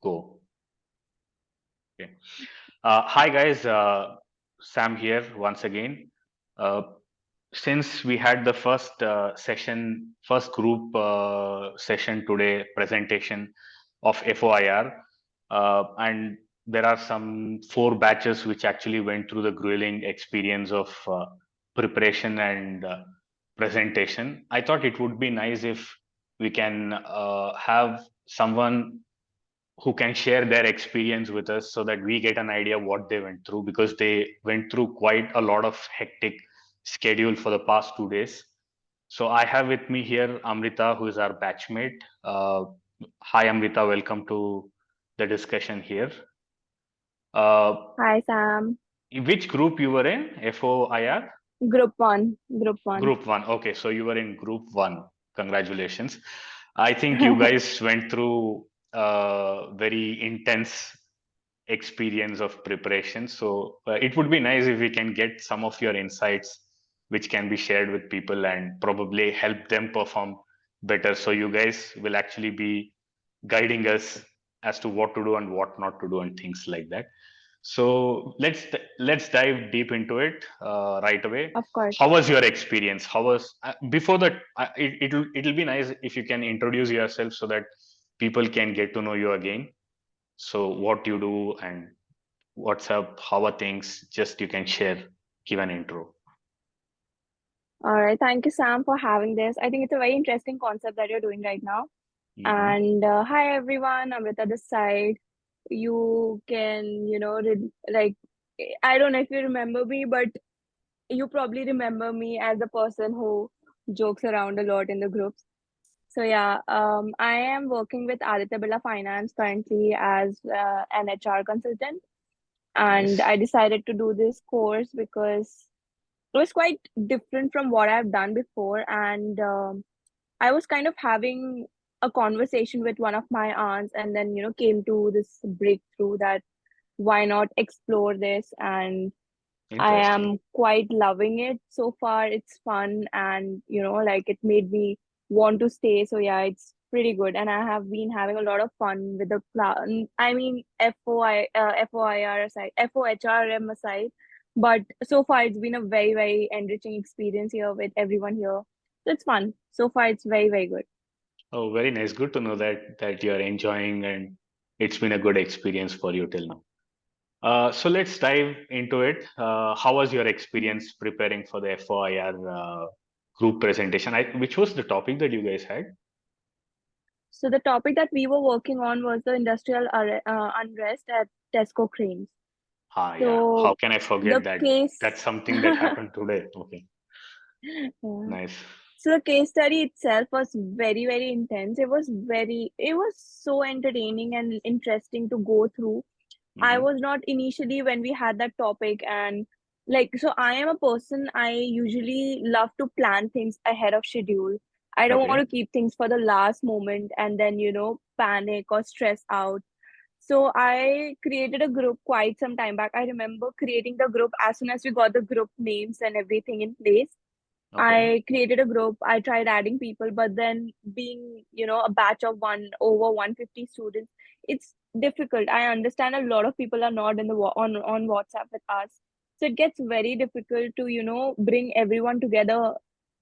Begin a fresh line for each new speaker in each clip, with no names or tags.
Go. Okay. Hi guys, Sam here once again. Uh, since we had the first group session today, presentation of FOIR, and there are some 4 batches which actually went through the grueling experience of preparation and presentation. I thought it would be nice if we can have someone who can share their experience with us so that we get an idea what they went through, because they went through quite a lot of hectic schedule for the past 2 days. So I have with me here Amrita, who is our batchmate. Hi Amrita, welcome to the discussion here. uh,
Hi Sam.
which group you were in? FOIR?
Group one. Group one.
Group 1. Okay, so you were in group 1. Congratulations. I think you guys went through a very intense experience of preparation. So it would be nice if we can get some of your insights, which can be shared with people and probably help them perform better. So you guys will actually be guiding us as to what to do and what not to do and things like that. So let's dive deep into it right away.
Of course.
How was your experience? How was before that? It'll be nice if you can introduce yourself so that people can get to know you again. So what you do and what's up, how are things? Just you can share, give an intro.
All right. Thank you, Sam, for having this. I think it's a very interesting concept that you're doing right now.
Hmm.
And hi everyone, Amrita this side. You can, like, I don't know if you remember me, but you probably remember me as a person who jokes around a lot in the groups. So yeah, I am working with Aditya Birla Finance currently as an HR consultant, and
Nice.
I decided to do this course because it was quite different from what I've done before. And I was kind of having a conversation with one of my aunts, and then, came to this breakthrough that why not explore this? And I
Interesting.
am quite loving it so far. It's fun, and, like it made me want to stay. So, yeah, it's pretty good. And I have been having a lot of fun with the class. I mean, FOIR aside, FOHRM aside. But so far, it's been a very, very enriching experience here with everyone here. So it's fun. So far, it's very, very good.
Oh, very nice. Good to know that you're enjoying and it's been a good experience for you till now. So let's dive into it. How was your experience preparing for the FOIR group presentation? Which was the topic that you guys had?
So the topic that we were working on was the industrial unrest at Tesco Cranes.
Ah, yeah. How
So
can I
the
forget that?
case,
That's something that happened today. Okay,
yeah.
nice.
So the case study itself was very, very intense. It was so entertaining and interesting to go through. I
Hmm.
was not initially when we had that topic, and like, so I am a person, I usually love to plan things ahead of schedule. I don't want
Okay.
to keep things for the last moment and then, panic or stress out. So I created a group quite some time back. I remember creating the group as soon as we got the group names and everything in place.
Okay.
I created a group. I tried adding people, but then being, a batch of over 150 students, it's difficult. I understand a lot of people are not in the on WhatsApp with us. So it gets very difficult to, bring everyone together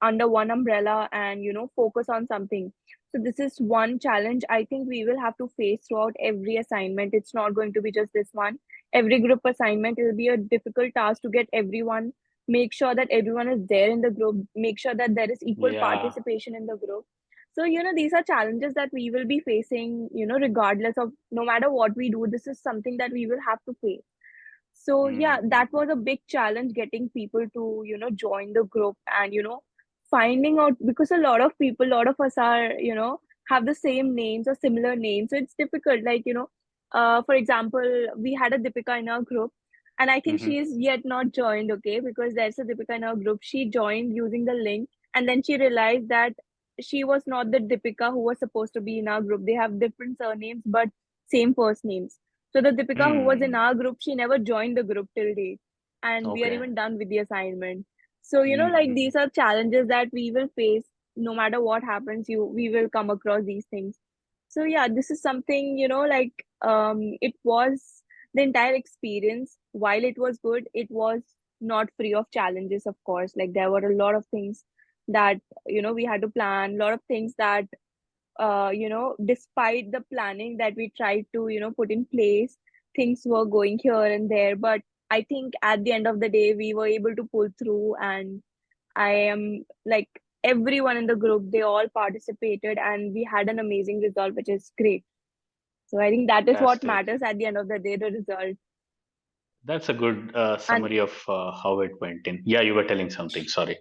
under one umbrella and, focus on something. So this is one challenge I think we will have to face throughout every assignment. It's not going to be just this one. Every group assignment will be a difficult task to get everyone, make sure that everyone is there in the group, make sure that there is equal
Yeah.
participation in the group. So, these are challenges that we will be facing, regardless of, no matter what we do, this is something that we will have to face. So yeah, that
Mm-hmm.
was a big challenge, getting people to, join the group, and, finding out, because a lot of people, a lot of us are, have the same names or similar names. So it's difficult. Like, for example, we had a Deepika in our group, and I think she
Mm-hmm.
is yet not joined, okay? Because there's a Deepika in our group. She joined using the link, and then she realized that she was not the Deepika who was supposed to be in our group. They have different surnames, but same first names. So the Deepika who was in
Mm.
our group, she never joined the group till date, and we are
Okay.
even done with the assignment. So, like,
Mm-hmm.
these are challenges that we will face no matter what happens. We will come across these things. So yeah, this is something, like it was the entire experience. While it was good, it was not free of challenges, of course. Like there were a lot of things that, we had to plan, a lot of things that despite the planning that we tried to, put in place, things were going here and there. But I think at the end of the day, we were able to pull through, and I am like everyone in the group, they all participated, and we had an amazing result, which is great. So I think that is what
Fantastic.
matters at the end of the day, the result.
That's a good
And
summary of how it went in. Yeah, you were telling something. Sorry.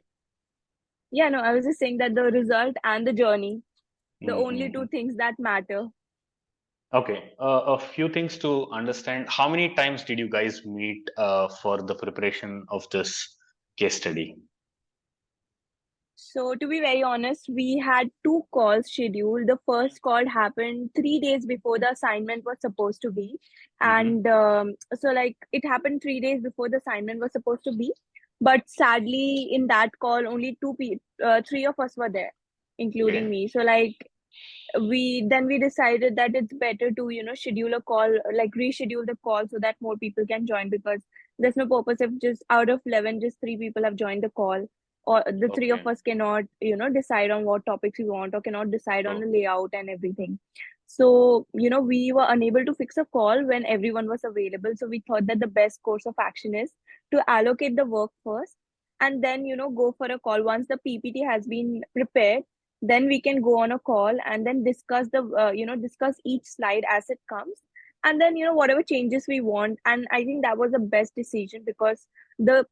yeah, no, I was just saying that the result and the journey, the only
Mm-hmm.
two things that matter.
Okay, a few things to understand. How many times did you guys meet for the preparation of this case study?
So, to be very honest, we had two calls scheduled. The first call happened 3 days before the assignment was supposed to be.
Mm-hmm.
And so, like, it happened 3 days before the assignment was supposed to be. But sadly, in that call, only three of us were there, including
Okay.
me. So, like, we decided that it's better to schedule a call, like reschedule the call so that more people can join, because there's no purpose if just out of 11 just three people have joined the call, or the three of
Okay.
us cannot decide on what topics we want, or cannot decide on
True.
the layout and everything. So we were unable to fix a call when everyone was available, so we thought that the best course of action is to allocate the work first, and then go for a call once the PPT has been prepared. Then we can go on a call and then discuss discuss each slide as it comes, and then whatever changes we want. And I think that was the best decision, because the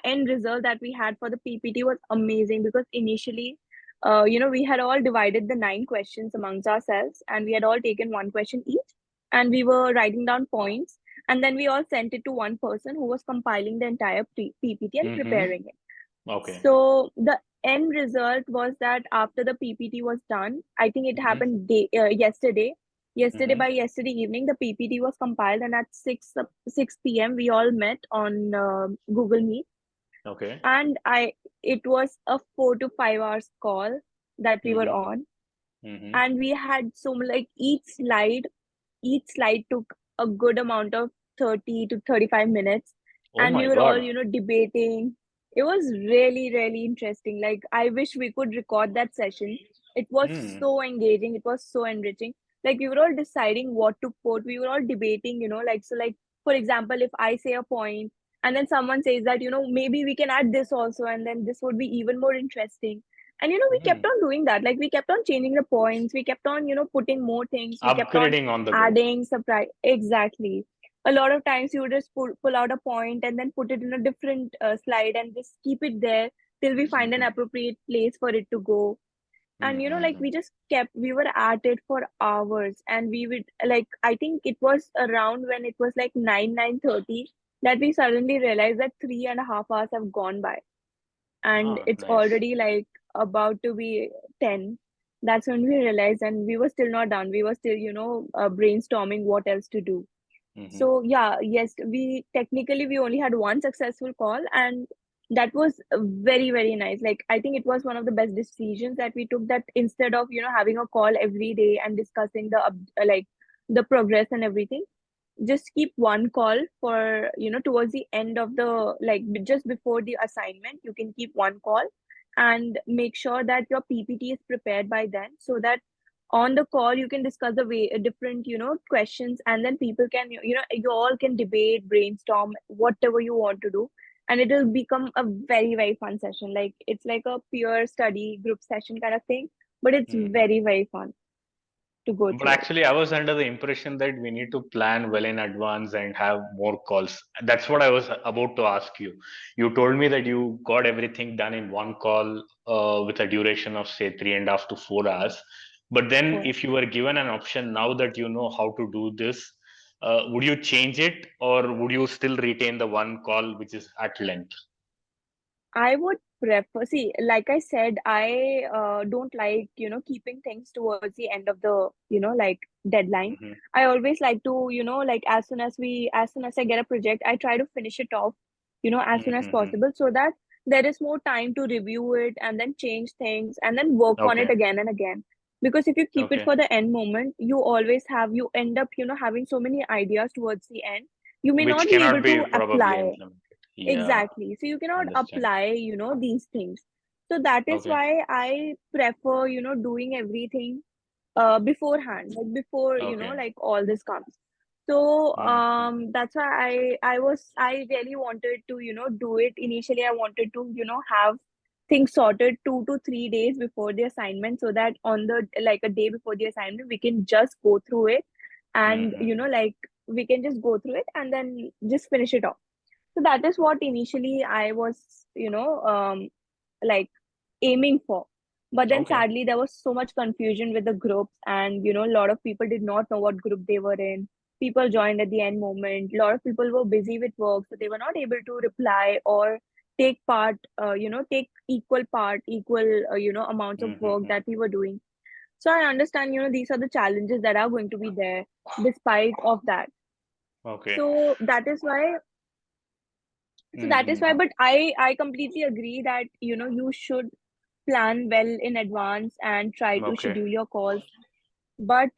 end result that we had for the PPT was amazing, because initially we had all divided the 9 questions amongst ourselves, and we had all taken one question each, and we were writing down points, and then we all sent it to one person who was compiling the entire PPT and
Mm-hmm.
preparing it.
Okay.
So the end result was that after the PPT was done, I think it
Mm-hmm.
happened yesterday. Yesterday, by
Mm-hmm.
yesterday evening, the PPT was compiled, and at 6 p.m. we all met on Google Meet,
Okay.
and it was a 4 to 5 hours call that we were
Mm-hmm.
on,
Mm-hmm.
and we had so like each slide took a good amount of 30 to 35 minutes,
Oh
and we
my
were all
God.
debating. It was really really interesting. Like, I wish we could record that session. It was
Hmm.
so engaging, it was so enriching. Like, we were all deciding what to put, we were all debating, like, so like, for example, if I say a point and then someone says that maybe we can add this also, and then this would be even more interesting. And we kept
Hmm.
on doing that. Like, we kept on changing the points, we kept on putting more things, we kept on
Upgrading on the go.
adding surprise. Exactly. A lot of times you would just pull out a point and then put it in a different slide and just keep it there till we find an
Mm-hmm.
appropriate place for it to go. And like,
Mm-hmm.
we were at it for hours, and we would, like, I think it was around when it was like 9:30 that we suddenly realized that 3.5 hours have gone by, and
Ah,
it's
nice.
already like about to be 10. That's when we realized, and we were still not done, we were still brainstorming what else to do.
Mm-hmm.
So yeah, yes, we only had one successful call, and that was very very nice. Like, I think it was one of the best decisions that we took, that instead of having a call every day and discussing like the progress and everything, just keep one call for towards the end of the, like, just before the assignment. You can keep one call and make sure that your PPT is prepared by then, so that on the call you can discuss the way different questions, and then people can you all can debate, brainstorm, whatever you want to do, and it will become a very very fun session. Like, it's like a pure study group session kind of thing, but it's
Mm-hmm.
very very fun to go
But
through it.
actually, I was under the impression that we need to plan well in advance and have more calls. That's what I was about to ask you. You told me that you got everything done in one call with a duration of, say, 3.5 to 4 hours. But then,
So
if you were given an option now that you know how to do this, would you change it, or would you still retain the one call which is at length?
I would prefer, see, like I said, I don't like, keeping things towards the end of the, like, deadline.
Hmm.
I always like to, like, as soon as I get a project, I try to finish it off, as soon as
Hmm.
possible, so that there is more time to review it and then change things and then work on it
Okay.
again and again. Because if you keep it
Okay.
for the end moment, you end up, having so many ideas towards the end. You may
Which
not be
cannot
able
be
to
probably
apply.
implemented. Yeah,
Exactly. So you cannot
understand.
apply, these things. So that is
Okay.
why I prefer, doing everything beforehand, like before,
Okay.
like all this comes. So
Mm-hmm.
that's why I really wanted to, do it. Initially, I wanted to, have things sorted 2 to 3 days before the assignment, so that on the like a day before the assignment, we can just go through it, and
Mm-hmm.
like we can just go through it and then just finish it off. So that is what initially I was, like aiming for. But then
Okay.
sadly, there was so much confusion with the groups, and a lot of people did not know what group they were in. People joined at the end moment. A lot of people were busy with work, so they were not able to reply or take part, take equal part, equal, amounts of work
Mm-hmm.
that we were doing. So I understand, these are the challenges that are going to be there despite of that.
Okay.
So that is why
Mm-hmm.
but I completely agree that you should plan well in advance and try to
Okay.
schedule your calls. But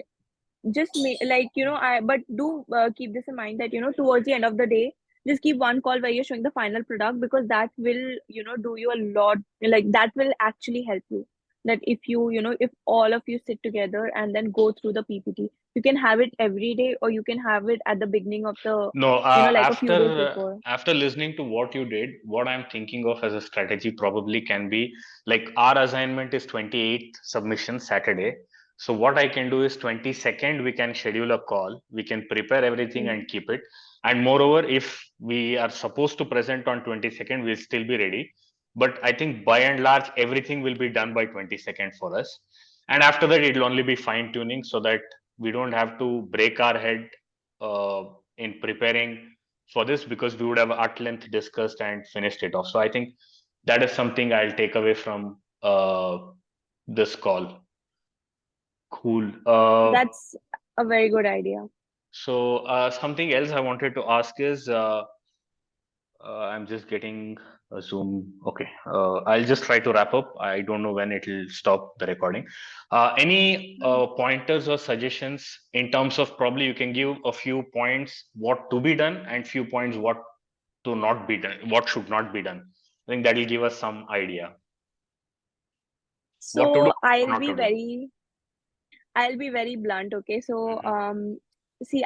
just like I but do keep this in mind that towards the end of the day, just keep one call where you're showing the final product, because that will do you a lot. Like that will actually help you, that if if all of you sit together and then go through the PPT, you can have it every day, or you can have it at the beginning of the
No,
like a few days before.
after listening to what you did, what I'm thinking of as a strategy probably can be like our assignment is 28th submission Saturday. So what I can do is 22nd we can schedule a call. We can prepare everything
Mm.
and keep it. And moreover, if we are supposed to present on 22nd, we'll still be ready. But I think by and large everything will be done by 22nd for us. And after that it'll only be fine tuning so that we don't have to break our head uh, in preparing for this because we would have at length discussed and finished it off. So I think that is something I'll take away from this call. Cool.
That's a very good idea.
So something else I wanted to ask is I'm just getting a Zoom. Okay. I'll just try to wrap up. I don't know when it'll stop the recording. Any pointers or suggestions in terms of probably you can give a few points what to be done and few points what to not be done, what should not be done. I think that will give us some idea what to do,
So
what not to do.
I'll be very blunt, okay? So,
Hmm.
see,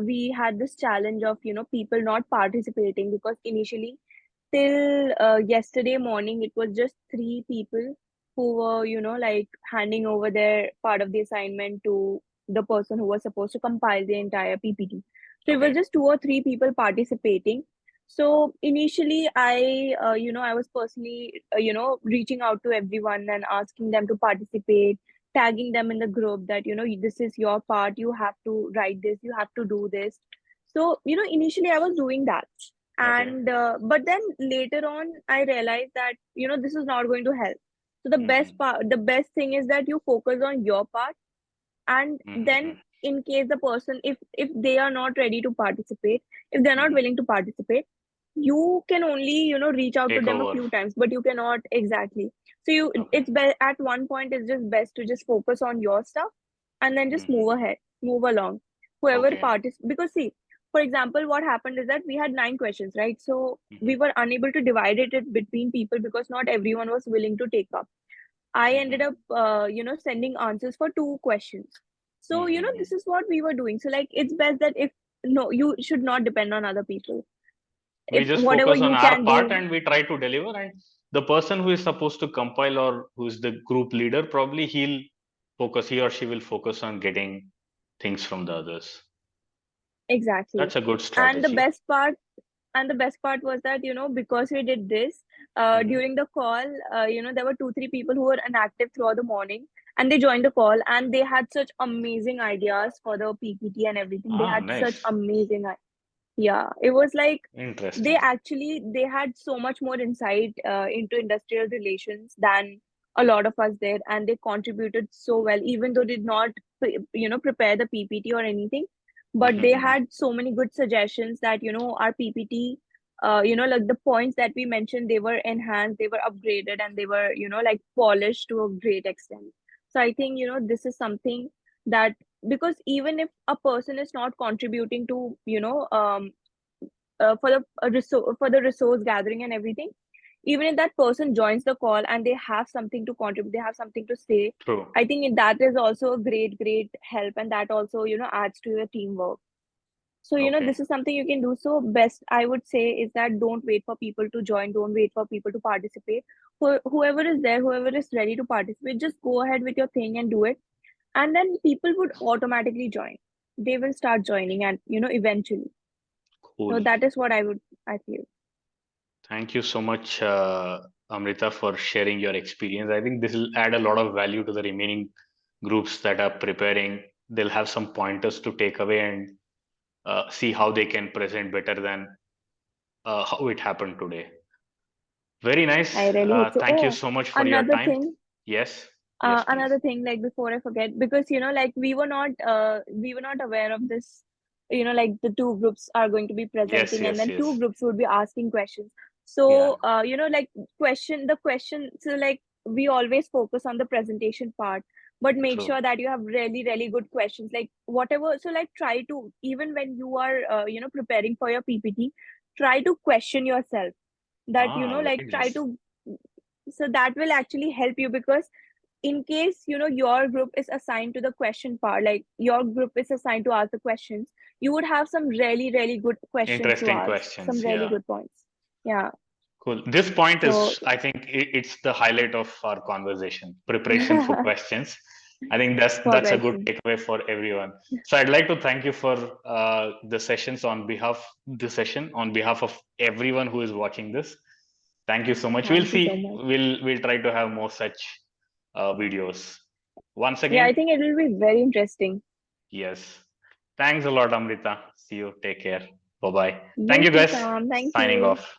we had this challenge of, people not participating, because initially, till yesterday morning, it was just three people who were, like handing over their part of the assignment to the person who was supposed to compile the entire PPT. So it was
Okay.
just two or three people participating. So initially, I was personally, reaching out to everyone and asking them to participate, tagging them in the group that this is your part, you have to write this, you have to do this. So initially I was doing that,
Okay.
and but then later on I realized that this is not going to help. So
Hmm.
the best thing is that you focus on your part, and then
Hmm.
in case the person, if they are not ready to participate, if they're not
Hmm.
willing to participate, you can only reach out to
Take
them a
over.
few times, but you cannot exactly. So
Okay.
at one point it's just best to just focus on your stuff, and then just move
Hmm.
ahead, move along. Whoever
Okay.
parties, because see, for example, what happened is that we had 9 questions, right? So we
Hmm.
were unable to divide it between people because not everyone was willing to take up. I ended
Hmm.
up, sending answers for 2 questions. So,
Hmm.
this is what we were doing. So, like, it's best that if, no, you should not depend on other people.
We
If
just
whatever
focus on
you
our
can
part
do,
and we try to deliver. And the person who is supposed to compile or who is the group leader, probably he or she will focus on getting things from the others.
exactly.
That's a good
And the
strategy.
best part, was that, because we did this,
Hmm.
during the call, there were 2, 3 people who were inactive throughout the morning, and they joined the call, and they had such amazing ideas for the PPT and everything. They
Ah,
had such
nice.
amazing. Yeah, it was like
Interesting.
they had so much more insight into industrial relations than a lot of us did, and they contributed so well, even though did not prepare the PPT or anything, but they
Hmm.
had so many good suggestions that our PPT, like the points that we mentioned, they were enhanced, they were upgraded, and they were like polished to a great extent. So I think, this is something that, because even if a person is not contributing to, for the resource gathering and everything, even if that person joins the call and they have something to contribute, they have something to say,
True.
I think that is also a great help, and that also, adds to your teamwork. So,
Okay.
this is something you can do. So best I would say is that don't wait for people to join, don't wait for people to participate. Whoever is there, whoever is ready to participate, just go ahead with your thing and do it, and then people would automatically join. They will start joining, and eventually. So
Cool.
that is what I feel.
Thank you so much, Amrita, for sharing your experience. I think this will add a lot of value to the remaining groups that are preparing. They'll have some pointers to take away and see how they can present better than how it happened today. Very nice.
I really hope so.
Thank you
Oh,
so much for your
another
time.
thing,
Yes. Yes, please.
another thing, like before I forget, because like we were not aware of this, like the two groups are going to be
Yes,
presenting, and
yes,
then two
yes.
groups would be asking questions.
Yeah,
So like the question, so like we always focus on the presentation part, but make
true.
sure that you have really really good questions, like whatever. So like try to, even when you are preparing for your PPT, try to question yourself, that like
Very
try
nice.
to, so that will actually help you, because in case your group is assigned to the question part, like your group is assigned to ask the questions, you would have some really really good questions to
Interesting
ask, some
questions.
really
Yeah.
good points. Yeah.
Cool. This point
So
is, I think, it's the highlight of our conversation. Preparation for questions. I think
for
that's a good
question.
takeaway for everyone. So I'd like to thank you for the session on behalf of everyone who is watching this. Thank you so much. We'll
Thank you so
see.
much.
We'll try to have more such videos. Once
Yeah, I
again,
think it will be very interesting.
yes. Thanks a lot, Amrita. See you. Take care. Bye bye. Thank
You
you,
too,
guys.
Sam. Thank
Signing
you.
off.